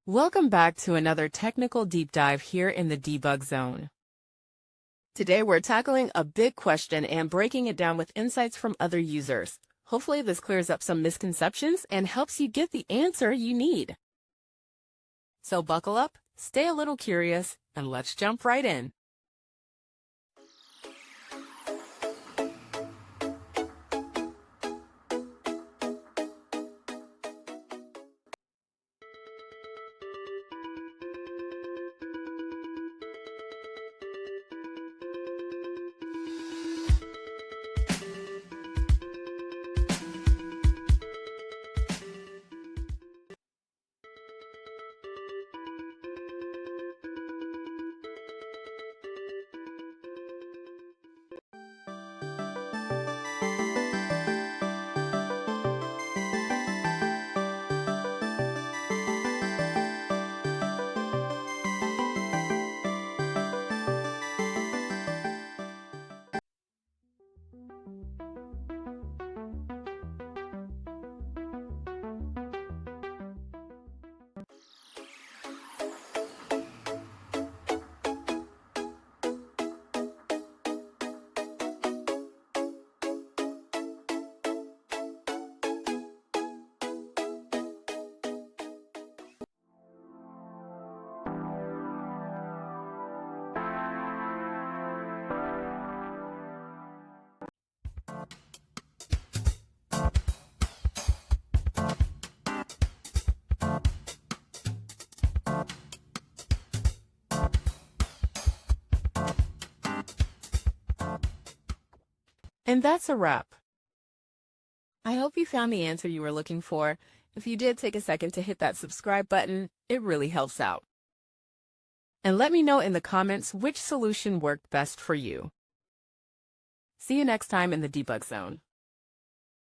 Welcome back to another technical deep dive here in the debug zone. Today we're tackling a big question and breaking it down with insights from other users. Hopefully this clears up some misconceptions and helps you get the answer you need. So buckle up, stay a little curious, and let's jump right in. And that's a wrap. I hope you found the answer you were looking for. If you did, take a second to hit that subscribe button. It really helps out. And let me know in the comments which solution worked best for you. See you next time in the debug zone.